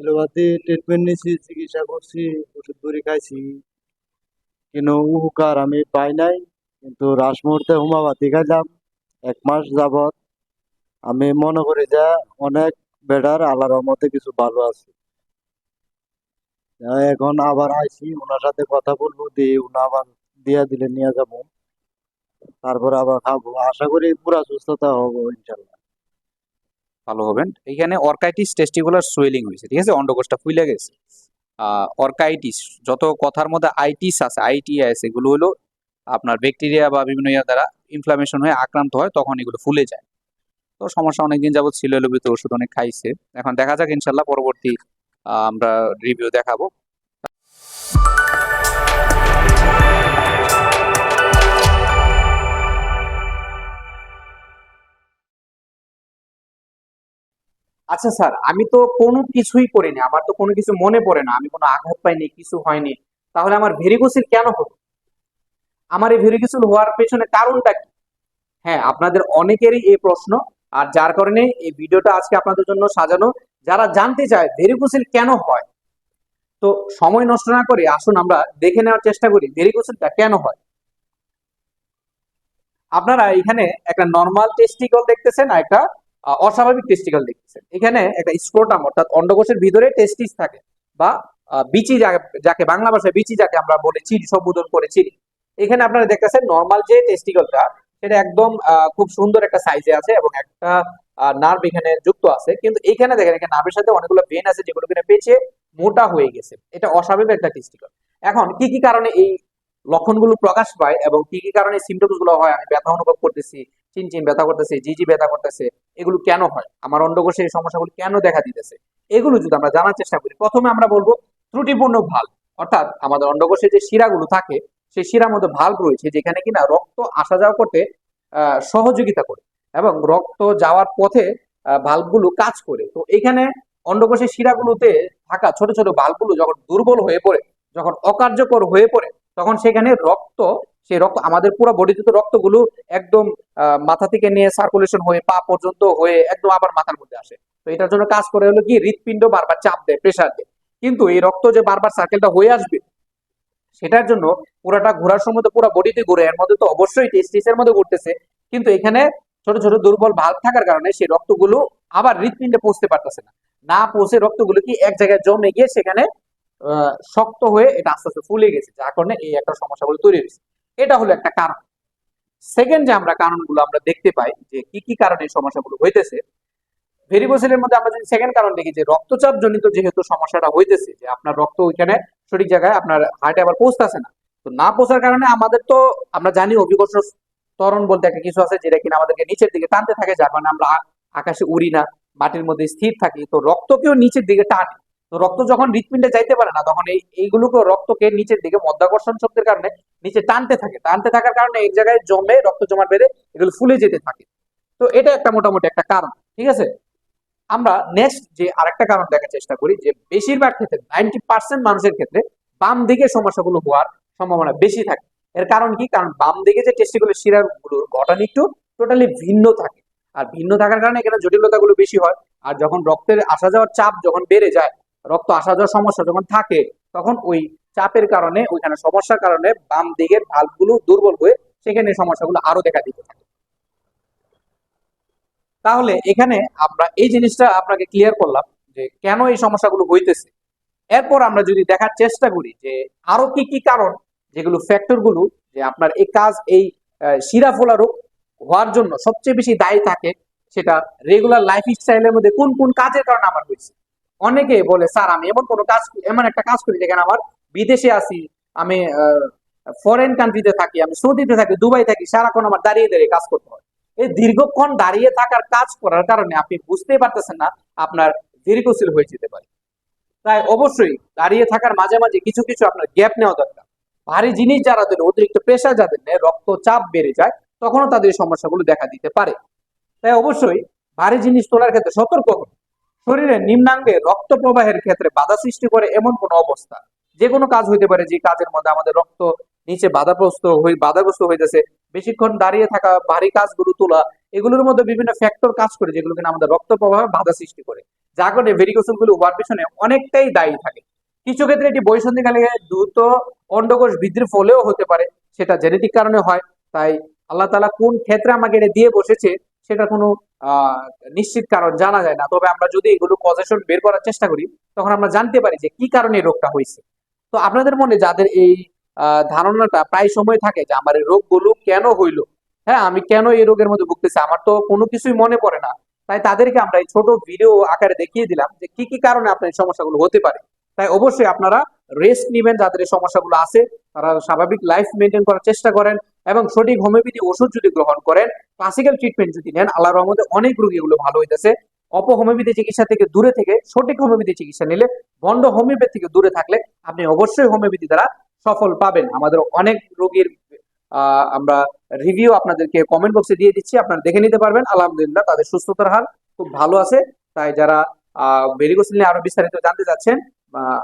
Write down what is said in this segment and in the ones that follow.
এলোপাতি treatment নিছি, চিকিৎসা করছি, ওষুধ বড়ি খাইছি, কিন্তু উপকার আমি পাই নাই। কিন্তু রাস মুহূর্তে হোমিওপ্যাথি খাইলাম 1 মাস যাবত। আমি মনে করি যে অনেক বেটার, আল্লাহর রহমতে কিছু ভালো আছে। এখন আবার আইছি, ওনার সাথে কথা বলবো, দিয়ে উনি আবার দিয়া দিলে নিয়ে যাবো, তারপর আবার খাবো। আশা করি পুরা সুস্থতা হবো ইনশাল্লাহ। ভালো হবেন। এখানে অর্কাইটিস টেস্টিকুলার সুয়েলিং হয়েছে, ঠিক আছে, অন্ডকোষটা ফুলে গেছে। অর্কাইটিস, যত কথার মধ্যে আইটিস আছে, আইটিআইএস, এগুলো হলো আপনার ব্যাকটেরিয়া বা বিভিন্ন ইয়া দ্বারা ইনফ্লামেশন হয়ে আক্রান্ত হয়, তখন এগুলো ফুলে যায়। তো সমস্যা অনেকদিন যাবত ছিল, এলোপিত ওষুধ অনেক খাইছে। এখন দেখা যাক ইনশাল্লাহ পরবর্তী আমরা রিভিউ দেখাবো। আচ্ছা স্যার, আমি তো কোনো কিছুই করিনি, আমার তো কোনো কিছু মনে পড়ে না, আমি কোনো আঘাত পাইনি, কিছু হয়নি, তাহলে আমার ভেরিকোসিল কেন হলো? আমার এই ভেরিকোসিল হওয়ার পেছনে কারণটা কি? হ্যাঁ, আপনাদের অনেকেরই এই প্রশ্ন, আর যার কারণে এই ভিডিওটা আজকে আপনাদের জন্য সাজানো। যারা জানতে চায় ভেরিকোসিল কেন হয়, তো সময় নষ্ট না করে আসুন আমরা দেখে নেওয়ার চেষ্টা করি ভেরিকোসিলটা কেন হয়। আপনারা এখানে একটা নর্মাল টেস্টিকল দেখতেছেন, আর একটা অস্বাভাবিক টেস্টিকল দেখতেছেন। এখানে একটা স্ক্রোটাম অর্থাৎ অন্ডকোষের ভিতরে টেস্টিস থাকে, বা বিচি, যাকে বাংলা ভাষায় বিচি যাকে আমরা বলে চিনি, সম্বোধন করে চিনি। এখানে আপনারা দেখতেছেন নর্মাল যে টেস্টিকলটা, সেটা একদম খুব সুন্দর একটা সাইজে আছে এবং একটা নার্ভ এখানে যুক্ত আছে। কিন্তু এখানে দেখেন, এখানে নার্ভের সাথে অনেকগুলো ভেন আছে যেগুলো কিনা পেঁচিয়ে মোটা হয়ে গেছে। এটা অস্বাভাবিক একটা টেস্টিকল। এখন কি কি কারণে এই লক্ষণগুলো প্রকাশ পায় এবং কি কি কারণে সিমটমস গুলো হয়? আমি ব্যথা অনুভব করতেছি, চিনচিন ব্যথা করতেছে, জিজি ব্যথা করতেছে, এগুলো কেন হয়? আমার অন্ডকোষে এই সমস্যাগুলো কেন দেখা দিতেছে? এগুলো যদি আমরা জানার চেষ্টা করি, প্রথমে আমরা বলবো ত্রুটিপূর্ণ ভাল্ব। অর্থাৎ আমাদের অন্ডকোষে যে শিরাগুলো থাকে, সেই শিরার মধ্যে ভাল্ব রয়েছে যেখানে কিনা রক্ত আসা যাওয়া করতে সহযোগিতা করে এবং রক্ত যাওয়ার পথে ভাল্বগুলো কাজ করে। তো এখানে অন্ডকোষের শিরাগুলোতে থাকা ছোট ছোট ভাল্বগুলো যখন দুর্বল হয়ে পড়ে, যখন অকার্যকর হয়ে পড়ে, তখন সেখানে রক্ত, সেই রক্ত আমাদের পুরো বডিতে তো রক্তগুলো একদম মাথা থেকে নিয়ে সার্কুলেশন হয়ে পা পর্যন্ত হয়ে একদম আবার মাথার মধ্যে আসে। তো এটার জন্য কাজ করে হলো কি, হৃৎপিণ্ড বারবার চাপ দেয়, প্রেসার দেয়। কিন্তু এই রক্ত যে বারবার সার্কেলটা হয়ে আসবে, সেটার জন্য পুরাটা ঘোরার সময় তো পুরো বডিতে ঘুরে, এর মধ্যে তো অবশ্যই টেস্টিসের মধ্যে ঘুরতেছে, কিন্তু এখানে ছোট ছোট দুর্বল ভাল্ব থাকার কারণে সেই রক্তগুলো আবার হৃৎপিণ্ডে পৌঁছতে পারতেছে না। না পৌঁছে রক্তগুলো কি এক জায়গায় জমে গিয়ে সেখানে শক্ত হয়ে এটা আস্তে আস্তে ফুলে গেছে, যার কারণে এই একটা সমস্যাগুলো তৈরি হয়েছে। এটা হলো একটা কারণ। সেকেন্ড যে আমরা কারণগুলো আমরা দেখতে পাই যে কি কি কারণে এই সমস্যাগুলো হইতেছে, ভেরিকোসিলের মধ্যে আমরা যদি সেকেন্ড কারণ দেখি, যে রক্তচাপ জনিত যেহেতু সমস্যাটা হইতেছে, যে আপনার রক্ত ওইখানে সঠিক জায়গায় আপনার হার্টে আবার পৌঁছতেছে না। তো না পৌঁছার কারণে আমাদের তো, আমরা জানি অভিকর্ষ ত্বরণ বলতে একটা কিছু আছে যেটা কিনা আমাদেরকে নিচের দিকে টানতে থাকে, যার কারণে আমরা আকাশে উড়ি না, মাটির মধ্যে স্থির থাকি। তো রক্তকেও নিচের দিকে টানে। তো রক্ত যখন হৃৎপিণ্ডে যাইতে পারে না, তখন এইগুলোকে রক্তকে নিচের দিকে মধ্যাকর্ষণ শক্তির কারণে নিচে টানতে থাকে। টানতে থাকার কারণে এক জায়গায় জমে রক্ত জমাট বেঁধে এগুলো ফুলে যেতে থাকে। তো এটা একটা মোটামুটি একটা কারণ, ঠিক আছে। আমরা নেক্সট যে আরেকটা কারণ দেখার চেষ্টা করি, যে বেশিরভাগ ক্ষেত্রে 90% মানুষের ক্ষেত্রে বাম দিকে সমস্যাগুলো হওয়ার সম্ভাবনা বেশি থাকে। এর কারণ কি? কারণ বাম দিকে যে টেস্টিকুলার শিরাগুলোর গঠন একটু টোটালি ভিন্ন থাকে, আর ভিন্ন থাকার কারণে এখানে জটিলতাগুলো বেশি হয়। আর যখন রক্তের আসা যাওয়ার চাপ যখন বেড়ে যায়, রক্ত আসা যাওয়ার সমস্যা যখন থাকে, তখন ওই চাপের কারণে, ওইখানে সমস্যার কারণে বাম দিকের ভাল্বগুলো দুর্বল হয়ে সেখানে সমস্যাগুলো আরো দেখা দিতে থাকে। তাহলে এখানে আমরা এই জিনিসটা আপনাকে ক্লিয়ার করলাম যে কেন এই সমস্যাগুলো হইতেছে। এরপর আমরা যদি দেখার চেষ্টা করি যে আরো কি কি কারণ, যেগুলো ফ্যাক্টর গুলো, যে আপনার এই কাজ, এই শিরা ফোলা রোগ হওয়ার জন্য সবচেয়ে বেশি দায়ী থাকে, সেটা রেগুলার লাইফ স্টাইলের মধ্যে কোন কোন কাজের কারণে আমার হয়েছে। অনেকে বলে, স্যার আমি এমন কোনো কাজ, এমন একটা কাজ করি যেখানে আমার বিদেশে আছি, আমি ফরেন কান্ট্রিতে থাকি, আমি সৌদিতে থাকি, দুবাই থাকি, সারাক্ষণ আমার দাঁড়িয়ে দাঁড়িয়ে কাজ করতে হয়। এই দীর্ঘক্ষণ দাঁড়িয়ে থাকার কাজ করার কারণে আপনি বুঝতেই পারতেছেন না, আপনার ভেরিকোসিল হয়ে যেতে পারে। তাই অবশ্যই দাঁড়িয়ে থাকার মাঝে মাঝে কিছু কিছু আপনার গ্যাপ নেওয়া দরকার। ভারী জিনিস যারা দেন, অতিরিক্ত প্রেশার যাদের নেয়, রক্তচাপ বেড়ে যায়, তখনও তাদের সমস্যাগুলো দেখা দিতে পারে। তাই অবশ্যই ভারী জিনিস তোলার ক্ষেত্রে সতর্ক হন। শরীরের নিম্নাঙ্গে রক্ত প্রবাহের ক্ষেত্রে বাধা সৃষ্টি করে এমন কোন অবস্থা, যে কোনো কাজ হইতে পারে, যে কাজের মধ্যে আমাদের রক্ত নিচে বাধাগ্রস্ত হইতেছে, বেশিক্ষণ দাঁড়িয়ে থাকা, ভারী কাজগুলো তোলা, এগুলোর মধ্যে বিভিন্ন ফ্যাক্টর কাজ করে যেগুলো কিনা আমাদের রক্ত প্রবাহে বাধা সৃষ্টি করে। যার কারণে ভেরিকোসেল গুলো হওয়ার পিছনে অনেকটাই দায়ী থাকে। কিছু ক্ষেত্রে এটি বয়ঃসন্ধিকালে দ্রুত অন্ডকোষ বৃদ্ধির ফলেও হতে পারে, সেটা জেনেটিক কারণে হয়। তাই আল্লাহ তাআলা কোন ক্ষেত্রে আমাকে এটা দিয়ে বসেছে সেটা কোনো আহ নিশ্চিত কারণ জানা যায় না। তবে আমরা যদি এগুলো কজেশন বের করার চেষ্টা করি, তখন আমরা জানতে পারি যে কি কারণে এই রোগটা হয়েছে। তো আপনাদের মনে যাদের এই ধারণাটা প্রায় সময় থাকে যে আমার এই রোগগুলো কেন হইলো, হ্যাঁ আমি কেন এই রোগের মধ্যে ভুগতেছি, আমার তো কোনো কিছুই মনে পড়ে না, তাই তাদেরকে আমরা এই ছোট ভিডিও আকারে দেখিয়ে দিলাম যে কি কি কারণে আপনার এই সমস্যাগুলো হতে পারে। তাই অবশ্যই আপনারা রেস্ট নিবেন, যাদের এই সমস্যাগুলো আছে তারা স্বাভাবিক লাইফ মেনটেন করার চেষ্টা করেন এবং সঠিক হোমিওপ্যাথি ওষুধ যদি গ্রহণ করেন, ক্লাসিক্যাল ট্রিটমেন্ট যদি নেন, আল্লাহর রহমতে অনেক রোগী এগুলো ভালো হইতেছে। অপহোমিওপ্যাথি চিকিৎসা থেকে দূরে থেকে সঠিক হোমিওপ্যাথি চিকিৎসা নিলে, ভণ্ড হোমিওপ্যাথি থেকে দূরে থাকলে আপনি অবশ্যই হোমিওপ্যাথি দ্বারা সফল পাবেন। আমাদের অনেক রোগীর আমরা রিভিউ আপনাদেরকে কমেন্ট বক্সে দিয়ে দিচ্ছি, আপনারা দেখে নিতে পারবেন। আলহামদুলিল্লাহ তাদের সুস্থতার হার খুব ভালো আছে। তাই যারা ভেরিকোসেল নিয়ে আরো বিস্তারিত জানতে চাচ্ছেন,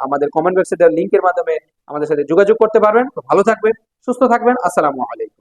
আমাদের কমেন্ট বক্সে দেওয়া লিংকের মাধ্যমে আমাদের সাথে যোগাযোগ করতে পারবেন। তো ভালো থাকবেন, সুস্থ থাকবেন। আসসালামু আলাইকুম।